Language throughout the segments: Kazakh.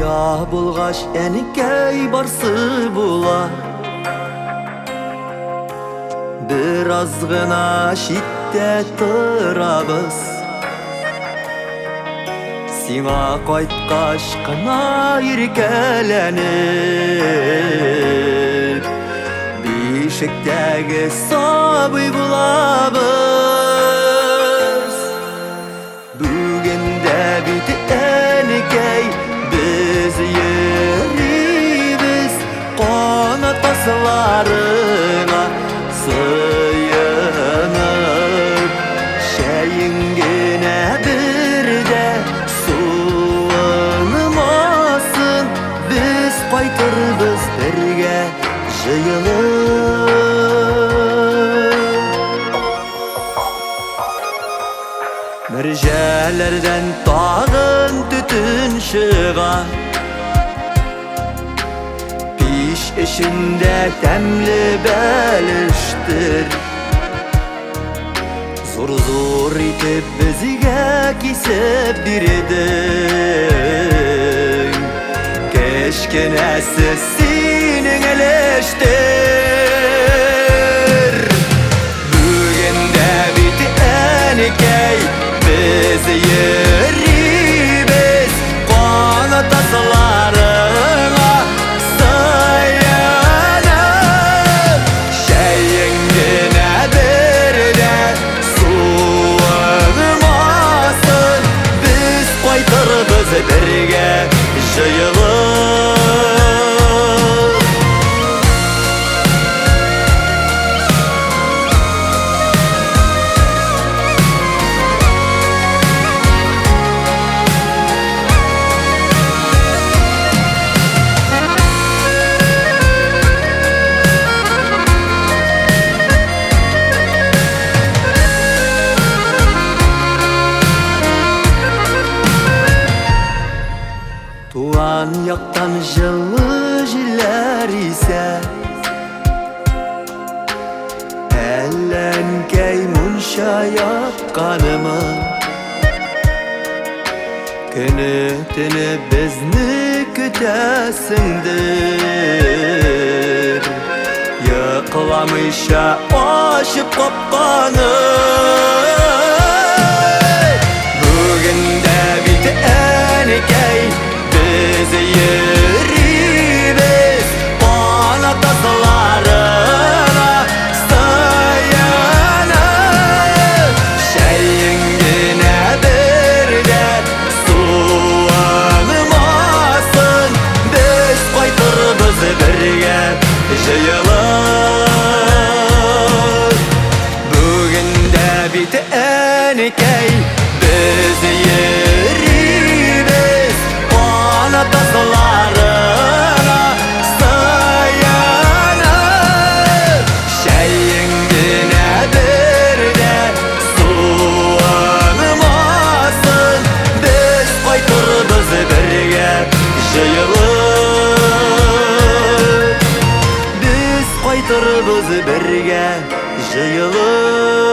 Ya bulgaç enikey barsı bular. Biraz gına şiddet tırabız. Sina qaytqaş qana irkelenip Bişikdägi sabıy bulabız. Bugünde biti enikey biz yeribіз Qanat taslarına sıyınıp Şeyingine birde sulanmasın Biz qaytırбыз birge jıyılıp Mirjelerden tağın tütün çığa Piş işinde temli beliştir Zor zor itip bizge kisip diridin Keşkenesi sinin eleştir Bugünde biti enikey biz yeribіз Qanat taslarına sıyınıp Şeyingine birde sulanmasın Biz qaytırбыз birge jıyılıp Tuğan yaktan жылы jiller ise Ellenkey munşa yapkanımı Günü tünü bizni kütesindir Yıkılamışa aşıp kopkanı Bugünde biti enikey biz yeribіз Qanat taslarına sıyınıp Şeyingine birde sulanmasın Biz qaytırбыз birge jıyılıp Bugünde biti enikey biz yeribіз Qanat taslarına sıyınıp Şeyingine birde sulanmasın Biz qaytırбыз birge jıyılıp Biz qaytırбыз birge jıyılıp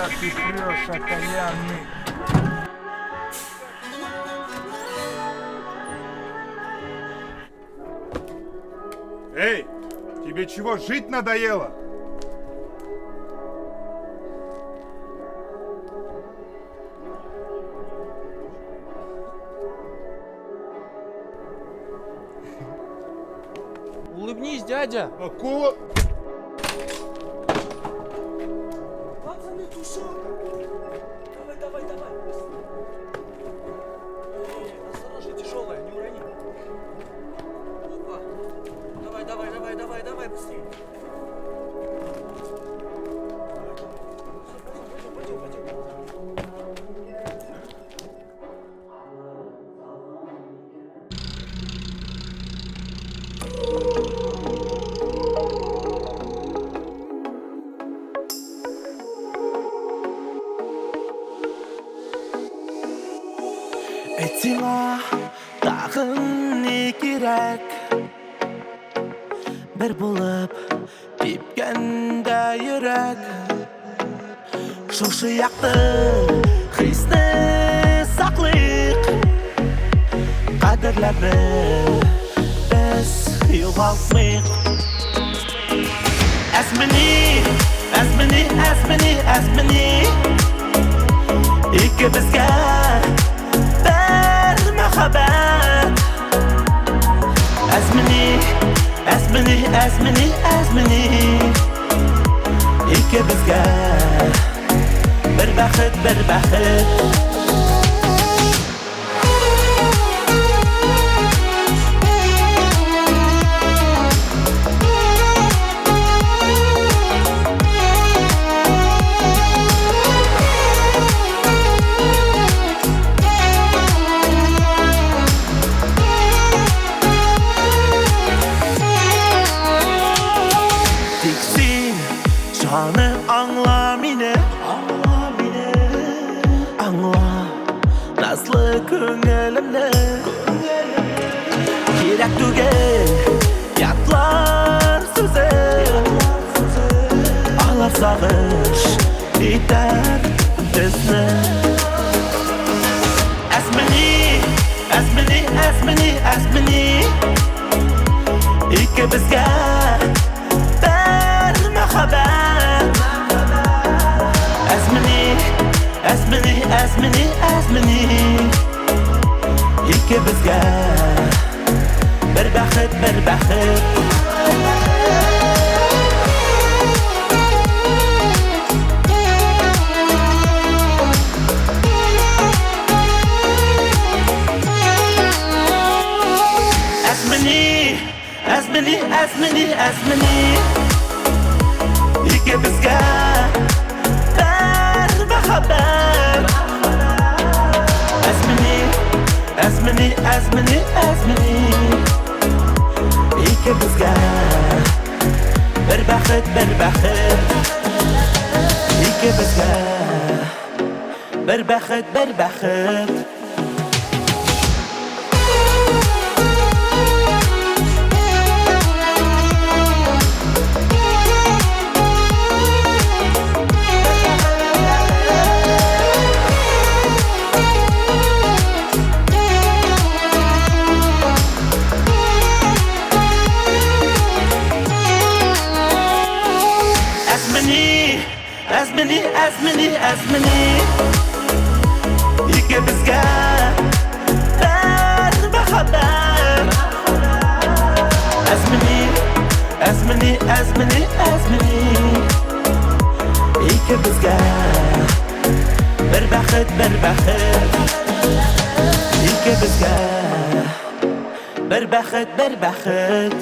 Куда ты прешь, окаянный? Эй, тебе чего, жить надоело? Улыбнись, дядя. Какого? Пацаны, тушенка. Давай. Осторожно, тяжелая, не урони. Опа. Давай, быстрее. Пойдем. Айтсаңа тағын не керек? Бір болып тепкенде йөрәк. Шушы яқты хисне саклыйк. Кадерләрне без югалтмыйк. Әзмени Икебезгә бер мәхәббәт. Әзмени Икебезгә бер бәхет. Canım anla mine, anla nazlı köngülümle. Kirek түгел yatlar sözü, ağlar sağış iter bizne. Әзмени İkimizge bir мәхәббәт. Әзмени İkimizge bir бәхет. Әзмени İkimizge bir мәхәббәт. Әзмени İkimizge bir бәхет. İkimizge bir бәхет. Әзмени İkimizge bir мәхәббәт. Әзмени İkimizge bir бәхет. İkimizge bir бәхет.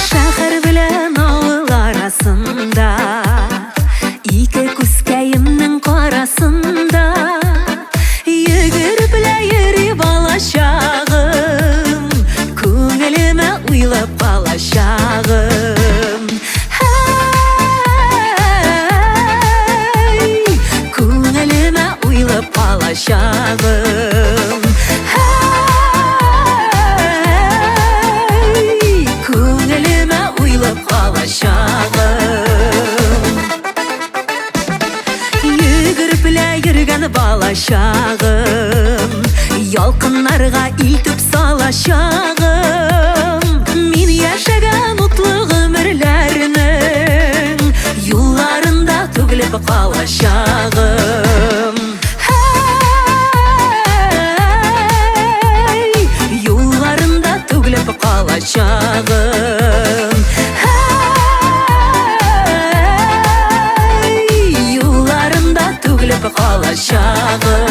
Шәһәр белән калачагым, ялкыннарга илтеп салачагым. Мин яшәгән утлы гомерләрнең юлларында түгелеп калачагым. Юлларында түгелеп калачагым. Юлларында түгелеп калачагым.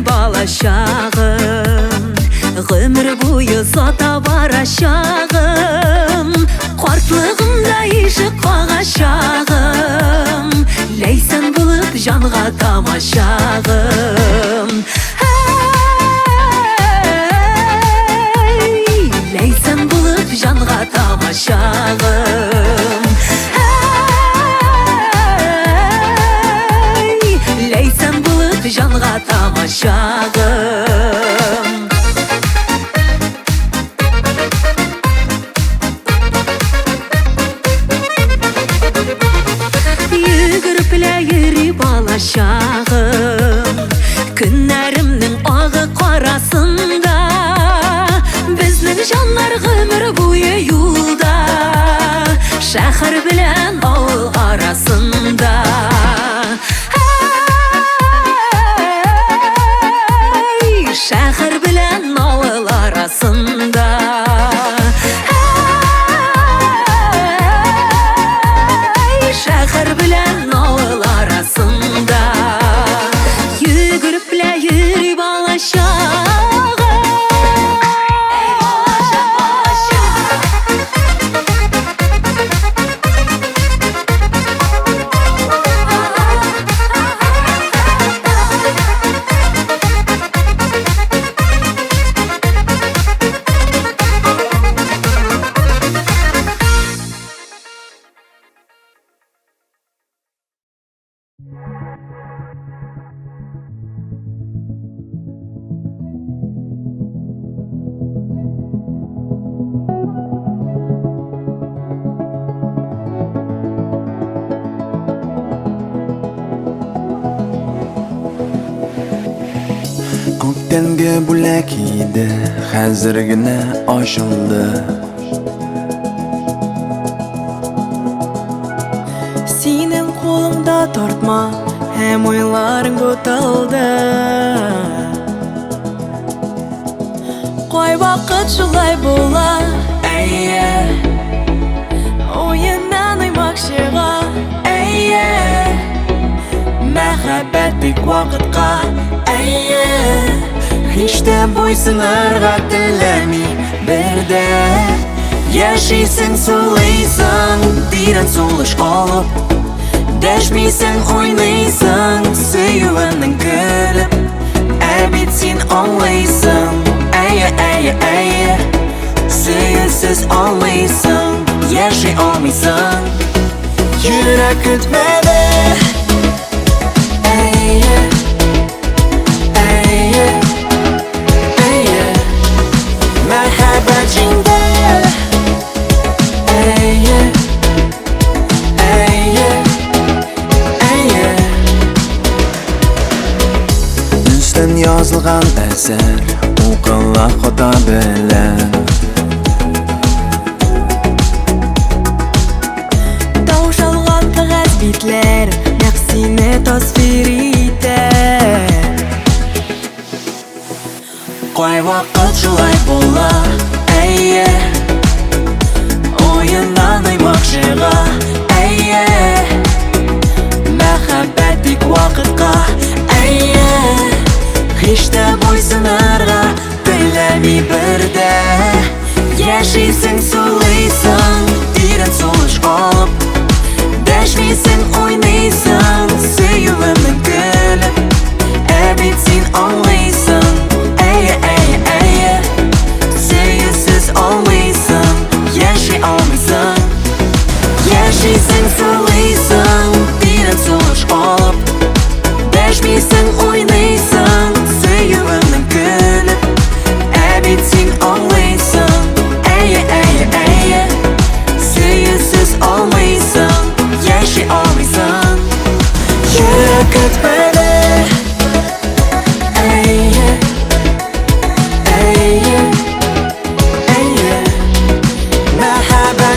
Балачагым, гомер буе зата барачагым, картлыгымда ишек кагачагым, ләйсән булып җанга тамачагым. Ләйсән булып җанга тамачагым. Ләйсән булып җанга тамачагым. Йөгереп йөри балачагым, көннәремнең агы карасында, безнең җаннар гомер буе юлда, шәһәр белән авыл арасында. Шәһәр белән авыл арасында. Шәһәр белән авыл арасында. Йөгереп йөри балачагым. Күктәнге бүләк иде, хәзер генә ачылды. Синең кулыңда тартма, һәм уйларың буталды. Кай вакыт шулай була, әйе, уеннан уймак чыга, әйе, мәхәббәт тик вакытка, әйе, һич тә буйсынырга теләми бердә. Яшисең, сулыйсың, тирән сулыш алып, дәшмисең, уйныйсың, сөюеңнең көлеп, ә бит син аңлыйсың, әйе, әйе, әйе, сөюсез аңлыйсың, яши алмыйсың, йөрәк көтмәде, әйе, әйе, әйе, мәхәббәт җиңде, әйе, әйе, әйе. Үстән язылган әсәр, укыла хата белән. Таушалган кәгазь битләр, нәкъ сине тасвир итә. Кай Вакыт шулай була, әйе, уеннан уймак чыга, әйе, мәхәббәт тик вакытка, әйе, һич тә буйсынырга теләми бердә.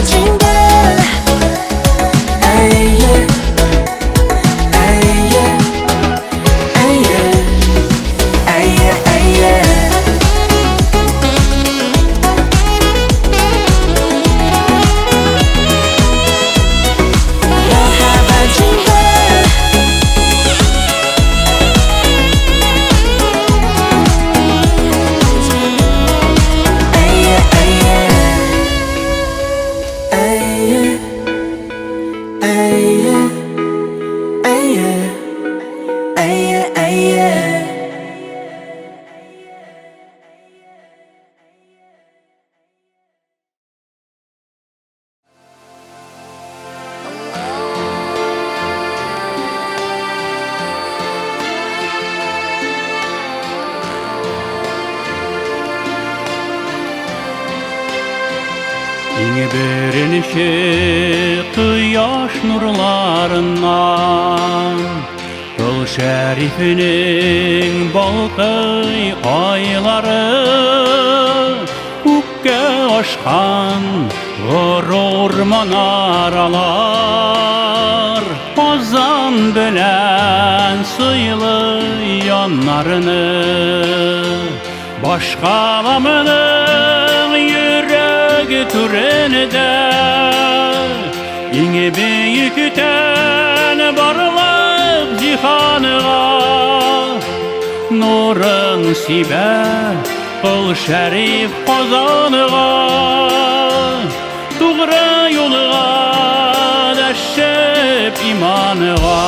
жеңділ әйе әйе әйе әйе әйе махаббат жеңділ әйе әйе әйе әйе әйе әйе әйе Иңе беренişe кыяш нурларынан Кыл шәрифенең балкый айлары Күккә ашкан горур манаралар Азан белән сыйлы яннарыны Башкаламының йөрәге түренедә Иңе бейектән барлап җиһанга Нурын сибә кыл шәриф казанга Тугры юлга дәшеп иманга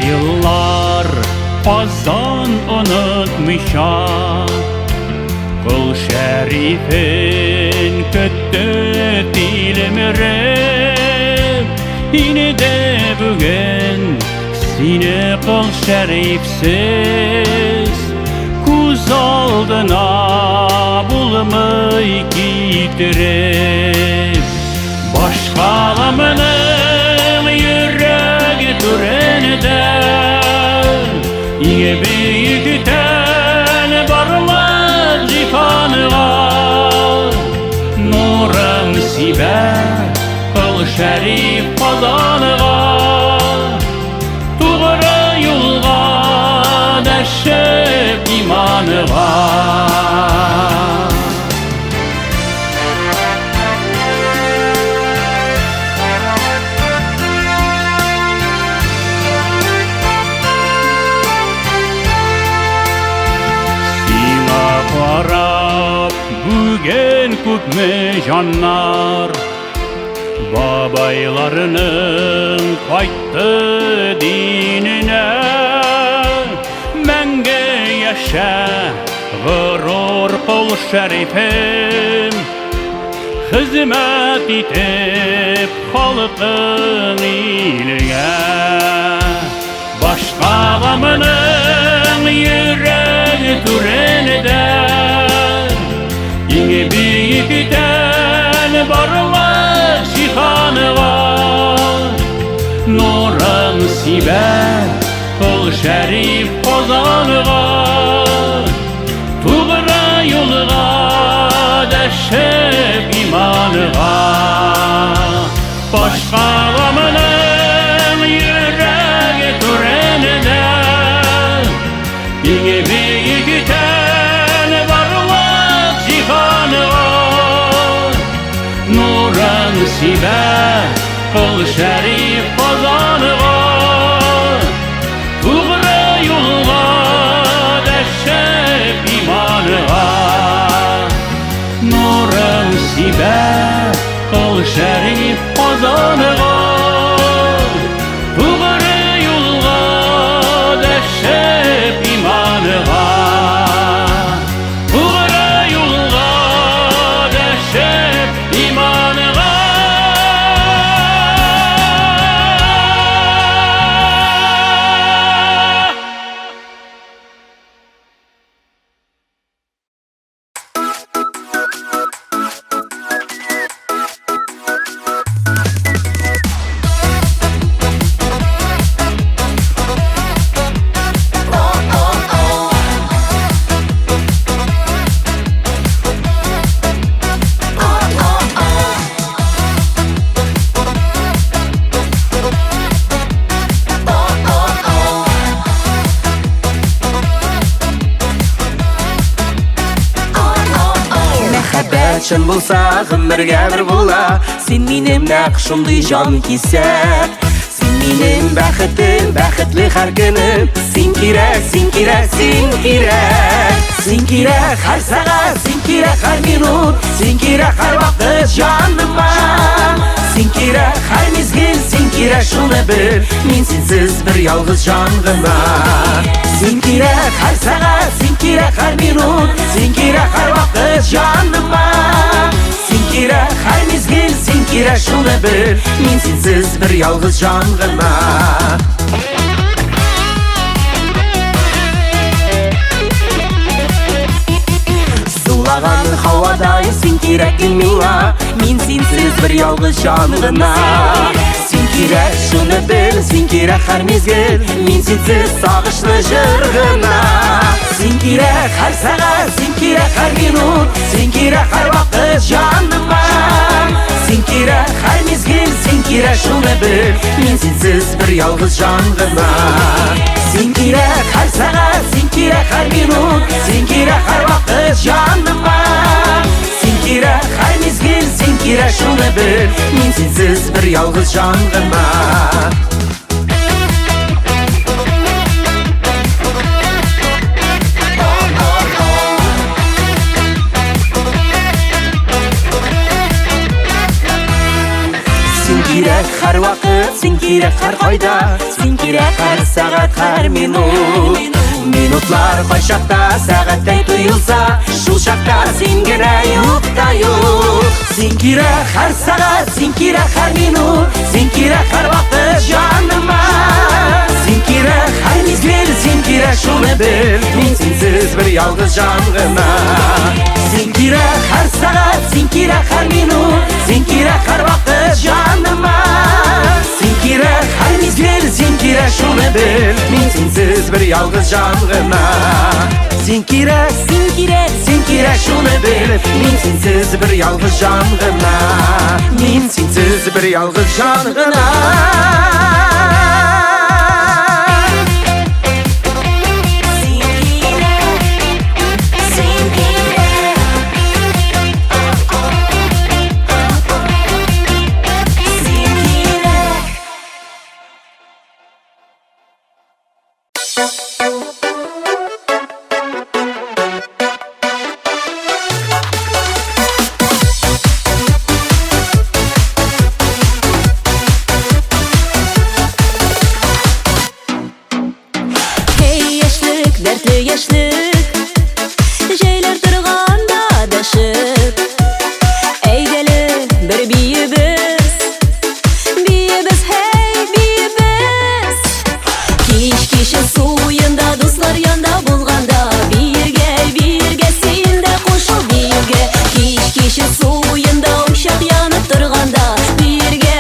Yıllar Kazan unutmuşa Kul şerifin kötü dilmirip Yine de bugün Seni kul şerifsiz Kuz aldına bulmay getirip Başkalamının yüreği türenede Иңе бейектән барлап җиһанга Нурын сибә кыл шәриф казанга Тугры юлга дәшеп иманга Бүген күпме жаннар Бабайларының кайтты диненә Мәңге яшә горур кыл шәрифем Хезмәт итеп халкың илгә Башкаламының йөрәге түренедә Иңе бейектән барлап җиһанга Нурын сибә кыл шәриф казанга Тугры юлга дәшеп иманга Башкаламының йөрәге түренедә Иңе бейектән барлап җиһанга Нурын сибә кыл шәриф казанга Тугры юлга дәшеп иманга Нурын сибә кыл шәриф казанга Тугры юлга дәшеп иманга Тугры юлга дәшеп иманга шын болса ғұмырға бір бола. Сен менің нақшымды жан кесек, сен менің бақытым, бақытлы har күнім. Сен керек, сен керек, сен керек. Сен керек har сағат, сен керек har минут, сен керек har вақыт жаныма. Сен керек har мезгіл, сен керек шуны біл, мен сенсіз бір ялғыз жан ғына. Сен керек har сағат, сен керек har минут, сен керек har вақыт жаныма. Сен керек har мезгіл, сен керек шуны біл, мен сенсіз бір ялғыз жан ғына. Сулаған хауадай сен керек миңа, мен сенсіз бір ялғыз жан ғына. Сен керек шуны біл, сен керек har мезгіл, мен сенсіз сағышны жыр ғына. Сен керек har сағат, сен керек har минут, сен керек har вақыт жаныма. Сен керек har мезгіл, сен керек шуны біл, мен сенсіз бір ялғыз жан ғына. Сен керек har сағат, сен керек har минут, сен керек har вақыт жаныма. Сен керек har мезгіл, сен керек шуны біл, мен сенсіз бір ялғыз жан ғына. Сен керек har вақыт, сен керек har қайда, сен керек har сағат, har минут. Минутлар қай шақта сағаттай тұйылса, шул шақта сен генә юқта юқ. Сен керек har сағат, сен керек har минут, сен керек har вақыт жаныма. Сен керек har мезгіл, сен керек шуны біл, мен сенсіз бір ялғыз жан ғына. Сен керек har сағат, сен керек har минут, сен керек har вақыт жаныма. Сен керек har мезгіл, сен керек шуны біл, мен сенсіз бір ялғыз жан ғына. Сен керек, сен керек, сен керек шуны біл, мен сенсіз бір ялғыз жан ғына. Мен сенсіз бір ялғыз жан ғына. Дәртлі яшьлек, жәйләр тұрғанда дәшіп, әйгәлі бір биебіз, биебіз, хей биебіз. Кеш-кеші суында, дуслар янда болғанда, бирге сен дә қошыл биюге. Кеш-кеші суында, ошақ янып тұрғанда, бирге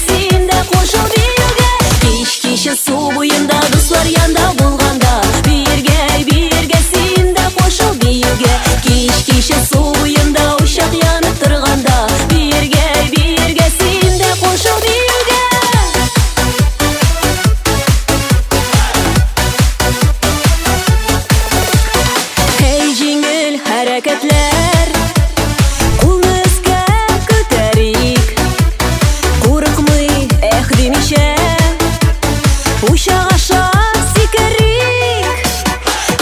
сен дә қошыл биюге. Кеш-кеші су бойында, дуслар янда болғанда, бирге сен дә қошыл биюге. Кеш-кеші су бойында, ошақ янып тұрғанда, бирге сен дә қошыл биюге. Хей жеңіл әрекетлер, қолны өскә көтәрик, қорықмый әх демешә, ошақ аша секерик.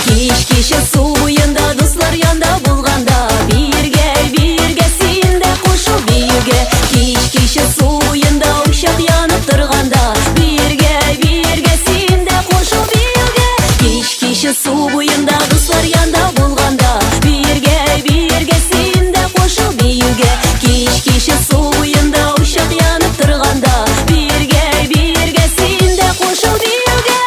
Кеш-кеші су бойында, дуслар янда болғанда, бирге сен дә қошыл биюге. Кеш-кеші су бойында, ошақ янып тұрғанда, бирге сен дә қошыл биюге. Кеш-кеші су бойында, дуслар янда болғанда, бирге сен дә қошыл биюге. Кеш-кеші су бойында, ошақ янып тұрғанда, бирге сен дә қошыл биюге.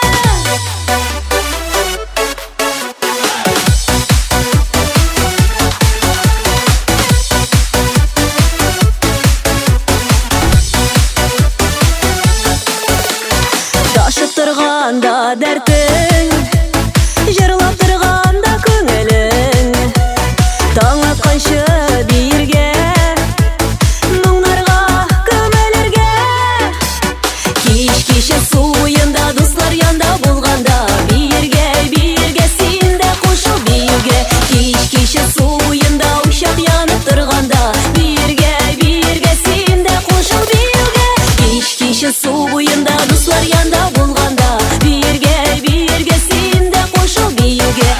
Ташып тұрғанда дәртің, жырлап тұрғанда көңілің, таң атқанша бирге, мұңларға көмілерге. Кеш-кеші су бойында, дуслар янда болғанда, бирге сен дә қошыл биюге. Кеш-кеші су бойында, ошақ янып тұрғанда, киши су буйында, дуслар янда булганда, бирге син дә кушыл биюгә.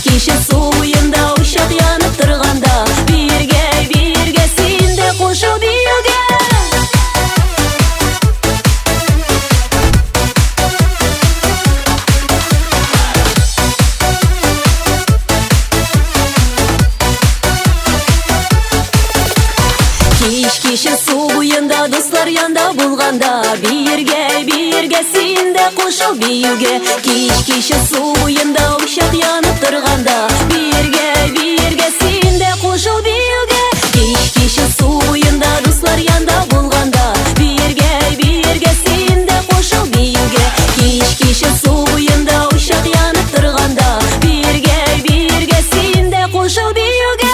Киши су буйында, учак янып торганда, бирге син дә кушыл биюгә. Киши су буйында, дуслар янда булганда, бирге син дә кушыл биюгә. Киши су буйында, учак янып торганда, бирге син дә кушыл биюгә. Киши су буйында, дуслар янда булганда, бирге син дә кушыл биюгә. Киши су буйында, учак янып торганда, бирге син дә кушыл биюгә.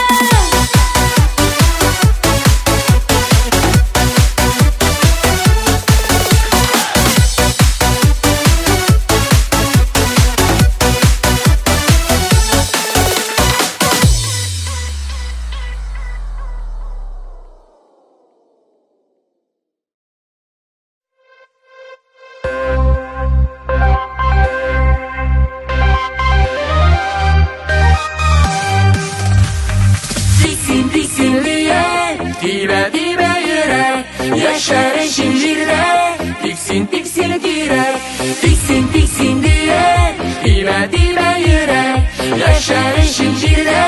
Dibe yürek, yaşarın şincirde, tiksin direk, tiksin diye. Dibe yürek, yaşarın şincirde,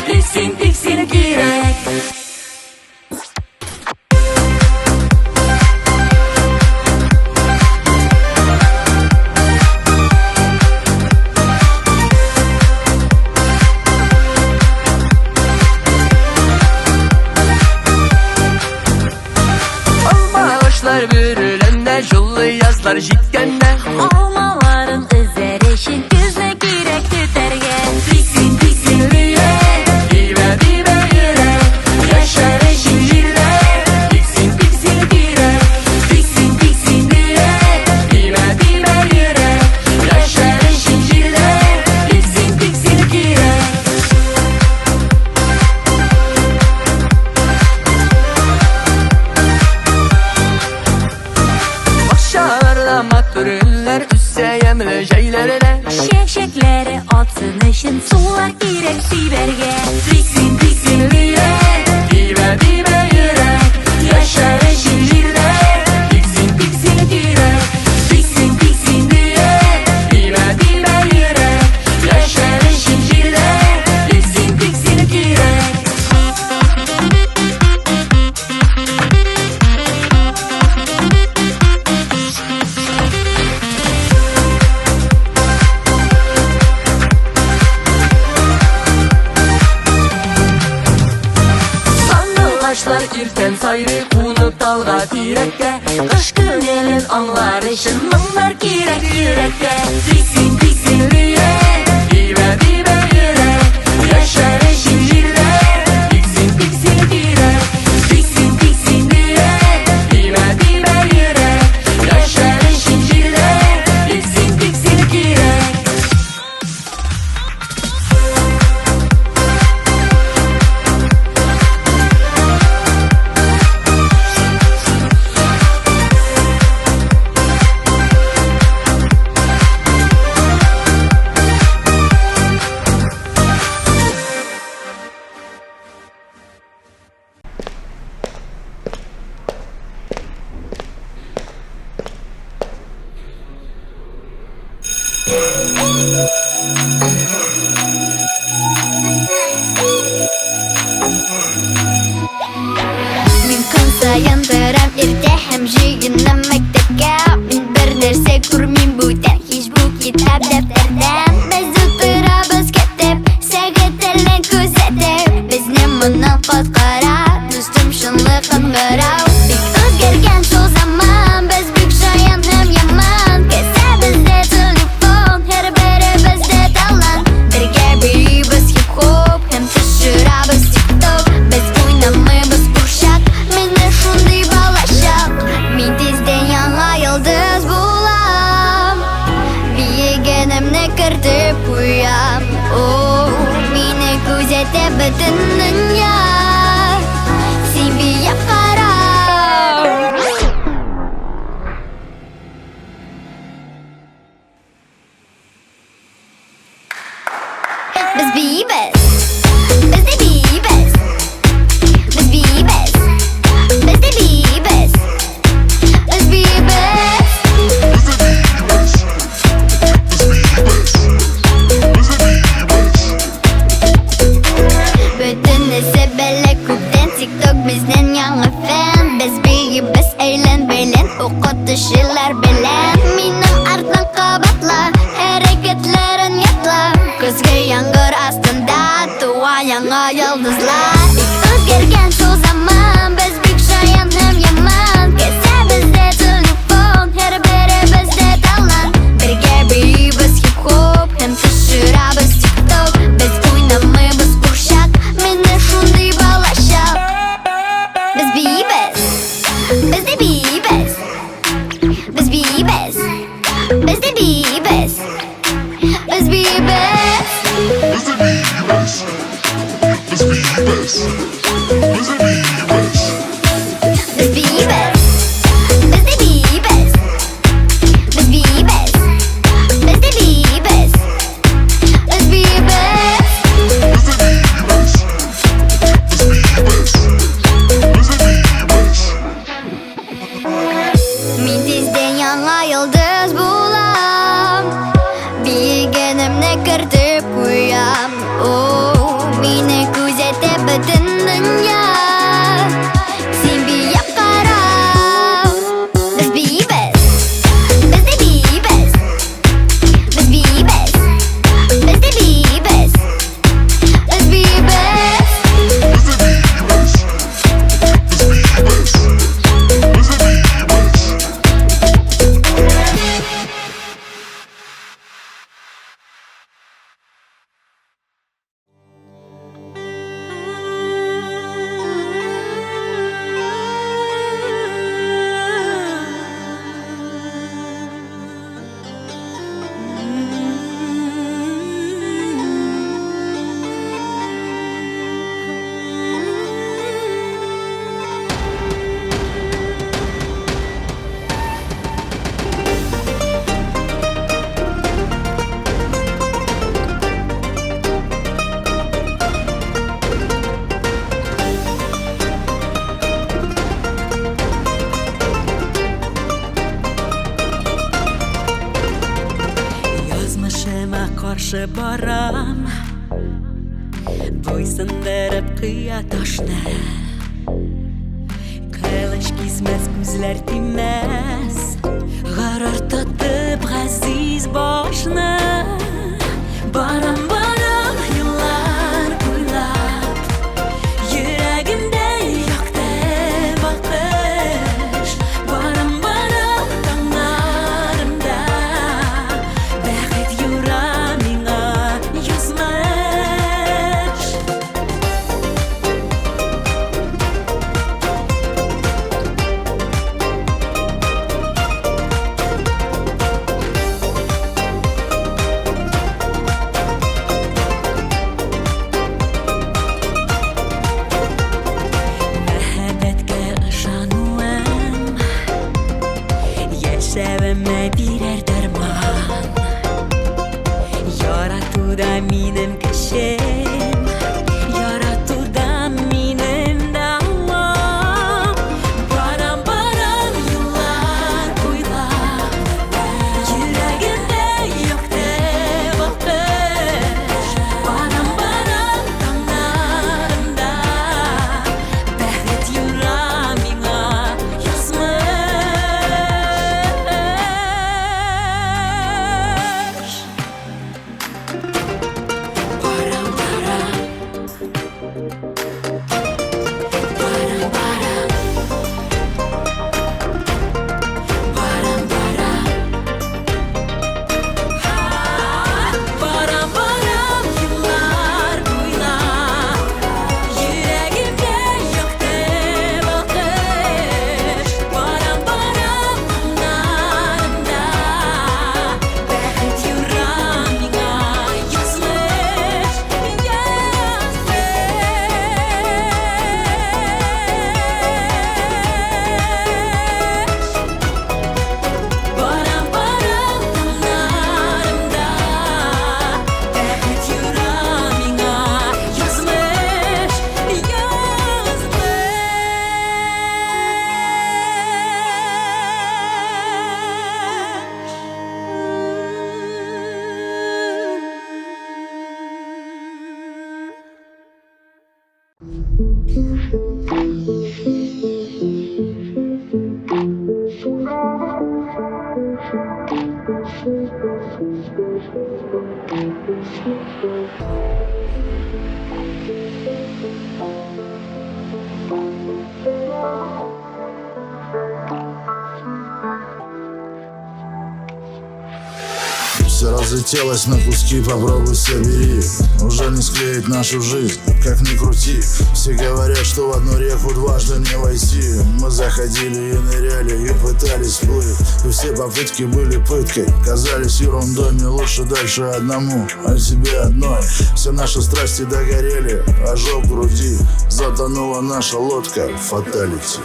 tiksin direk. Bürülende, jullu yazlar jitkende, Almaların özerişin gözüne girek tüterge. tiksin diye. Dibe yürek, yaşarın şincirde, tiksin direk, tiksin diye. Dibe yürek, yaşarın şincirde, tiksin direk. Başarıla matürüller, üsse yemle şeylerine, Şevşekleri atsın için sular girek siberge. tiksin diye. Dibe yürek, yaşarın şincirde, tiksin direk, tiksin diye. Dibe yürek, yaşarın şincirde, tiksin direk. Sandılaşlar irten sayrı, unut dalga direkte, kış günelin anlar için mınlar girek yürekte. Tiksin diye. Dibe yürek, yaşarın şincirde, tiksin direk, tiksin diye. Dibe yürek, yaşarın şincirde, tiksin direk. Min kun sayan taraf irtiham jigna maktabga. Min bir narsa ko'rmin budan hech bu kitob daftardan. Biz o'tiramiz kitib, sagatlarni kuzatib. Bizni bundan qotqara, do'stim shunday qing'irov. Bek o'zgargan shu zamon, biz bek shoyan ham yomon. Kesa bizda telefon, har biri bizda talant. Birga biz hip hop, ham tushiramiz TikTok. Biz o'ynamaymiz urshak, meni shunday balashaq. Men tezda düşürler bilen Minnem артан qabatla hareketlerin yatla Көзге яңгыр астында туа яңа йылдызлар Өзгерген сол заман біз бик шаян һәм яман Кесе бізде телефон һәр бире бізде талант Бергә бейбез хип-хоп һәм төшерәбез тик-ток Без уйнамыйбыз курчак менә шундый балачак Без бейбез Biz de beybez Biz beybez Biz de beybez Biz beybez Biz beybez Biz de beybez Biz beybez Biz de beybez Biz beybez Min tezden яңа йылдыз булам Биегенемне кертеп куям Мине күзәтеп бөтен дөнья Син бия кара Без бейбез Без де бейбез Без бейбез Без де бейбез Без бейбез Язмышыма каршы барам Буйсындырып кыя ташны Кылыч кисмәс, күзләр тимәс Гарар тотып газиз башны Барам, барам, еллар буйлап Йөрәгемдә якты бакыш Барам, барам, таңнарымда Бәхет юра миңа язмыш Мәхәббәткә ышануым Яшәвемә бирәр дәрман Яратуда минем көчем Яратуда минем дәвам Барам, барам, еллар буйлап Йөрәгемдә якты бакыш Барам, барам, таңнарымда Бәхет юра миңа язмыш разлетелась на куски, попробуй собери. Уже не склеить нашу жизнь, как ни крути. Все говорят, что в одну реку дважды не войти. Мы заходили и ныряли, и пытались плыть, и все попытки были пыткой, казались ерундой. Мне лучше дальше одному, а тебе одной. Все наши страсти догорели, ожог в груди. Затонула наша лодка в фаталити.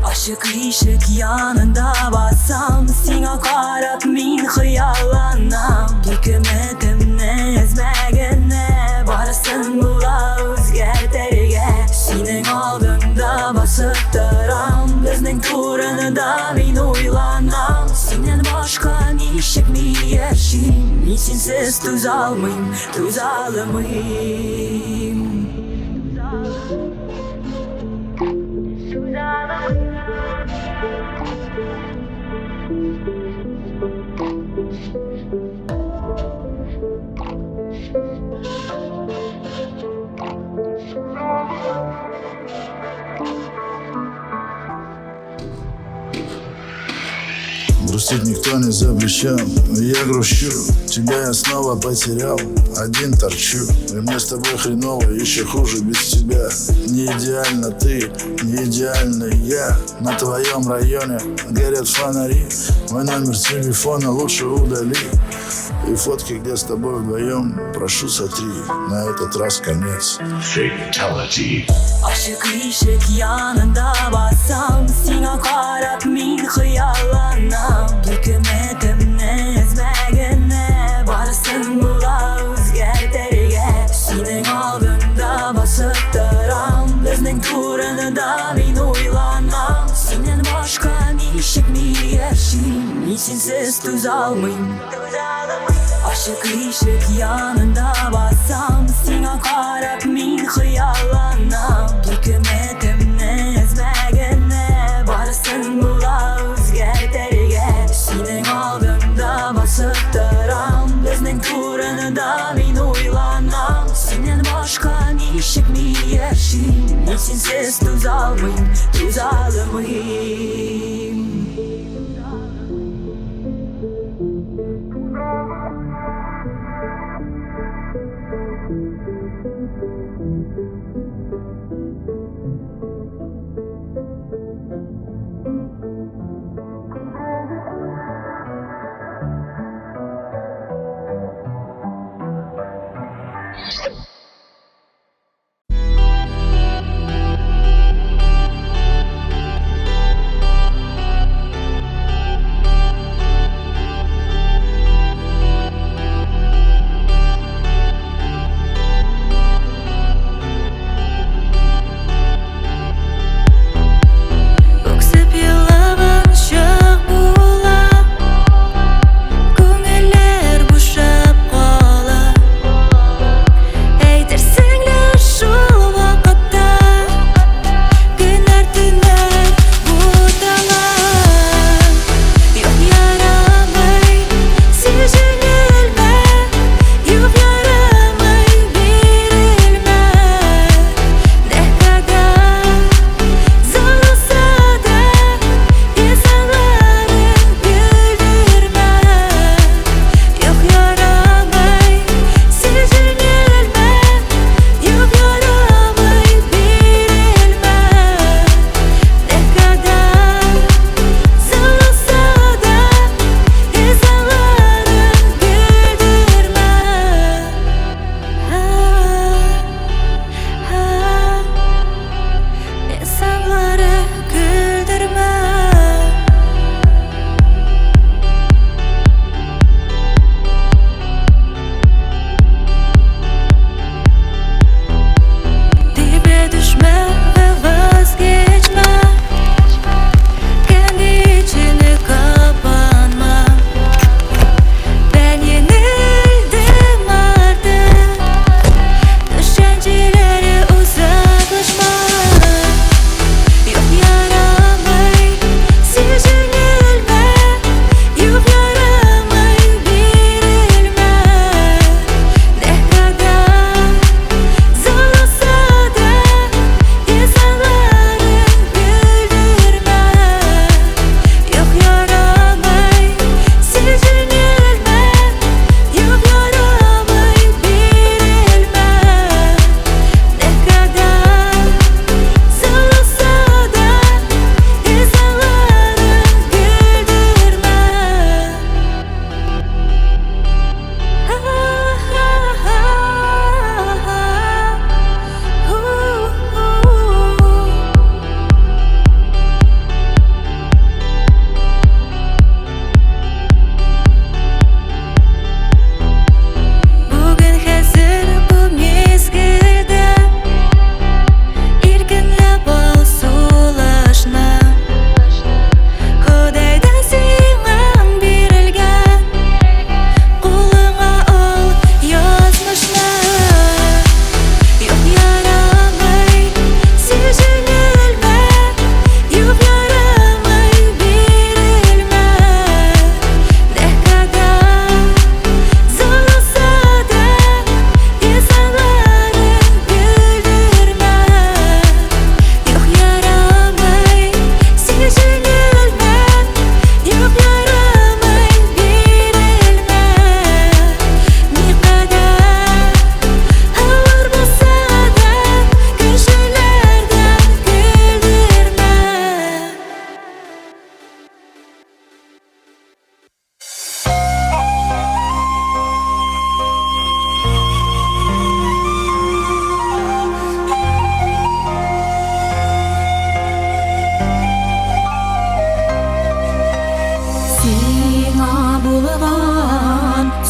Aşık ışık yanında bassam, sana qarab min xiyallanam. Hikmetim ne ezmegin ne, barısın bula özgerterge. Senin aldığında basıp duram, bizning turunida min uylanam. Senden başka nişik mi yaşayım, men sensiz tuzalmayım, tuzalamayım. Грустить никто не запрещал, но я грущу. Тебя я снова потерял, один торчу. И мне с тобой хреново, еще хуже без тебя. Не идеально ты, не идеально я. На твоем районе горят фонари. Мой номер телефона лучше удали. И фотки, где с тобой вдвоем, прошу сотри. На этот раз конец. Aşık ışık yanında bassam, sana qarab min xiyallanam. Hikmetim ne ezmegin ne, barısın bula özgerterge. Senin aldığında basıp duram, bizning turunida min uylanam. Senden başka nişik mi yaşayım, men sensiz tuzalmayım. Aşık ışık yanında bassam, sana qarab min xiyallanam. Hikmetim ne ezmegin ne, barısın bula özgerterge. Senin aldığında basıp duram, bizning turunida min uylanam. Senden başka nişik mi yaşayım, men sensiz tuzalmayım, tuzalamayım.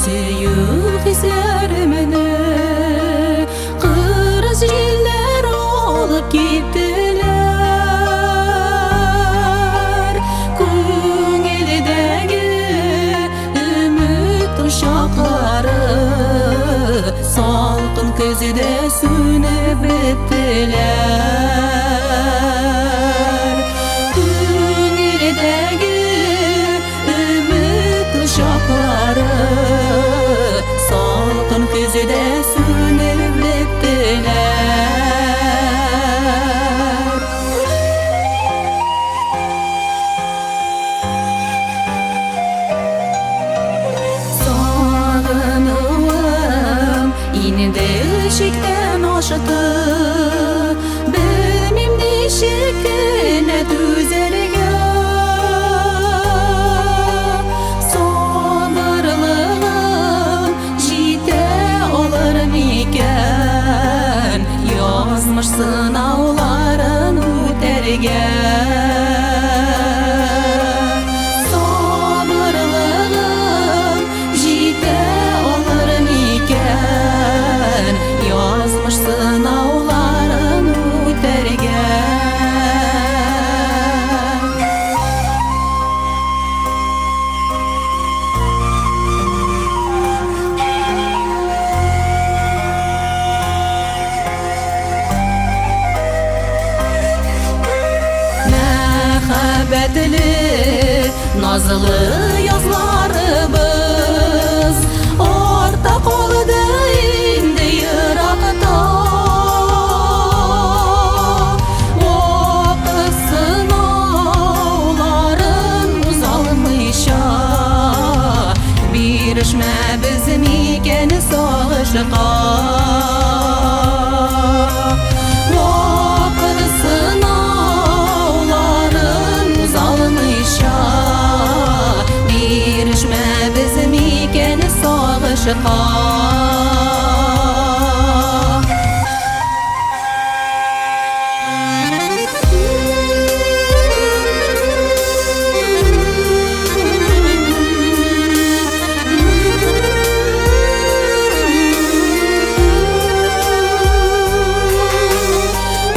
Süyük hislerimini kırız jiller alıp gittiler. Köngildegi ümit uşakları salkın közüde sönüp bittiler. Köngildegi ümit uşakları salkın közüde sönüp bittiler. Sağınığım indi ışıktan aşıdı. Bilmem nişikine düzelge. Sabırlığım jite olur miken? Yazmış sınavların öterge. Sabırlığım jite olur miken? Yazmış sınavların öterge. Məxəbbətli, nazlı yazlarımız orta qaldı indi yıraqda. Vaqt sınavların uzalmışa, birişmə bizim ikən sağışlıqa. Vaqt sınavların uzalmışa, birişmə bizim ikən sağışlıqa.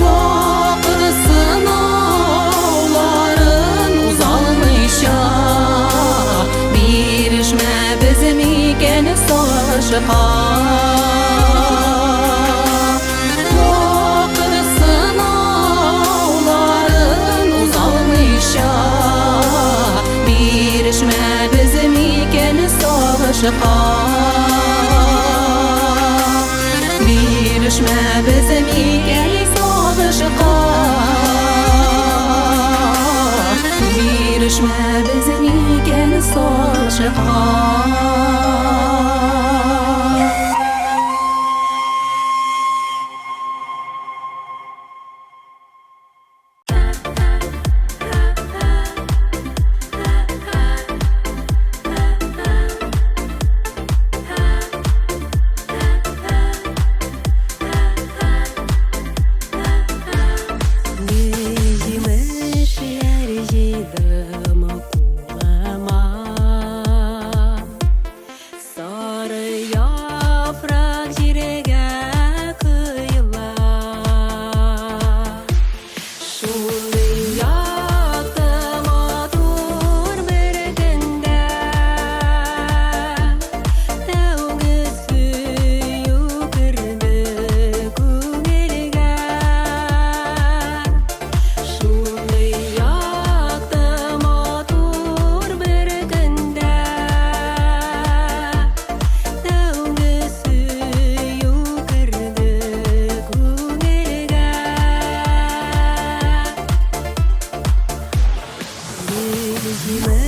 Vaqt sınavların uzalmışa, birişmə bizim ikən sağışlıqa. Vaqt sınavların uzalmışa, birişmə bizim ikən sağışlıqa. Birişmə bizim ikən sağışlıqa. Birişmə bizim ikən sağışlıqa. Yemişler jidim kulağıma, sarı yaprak jirege kıyıla. Şunu yaktım otur bir günde, tevgüt suyu kırdı köngülge. Şunu yaktım otur bir günde, tevgüt suyu kırdı köngülge. Yüzüme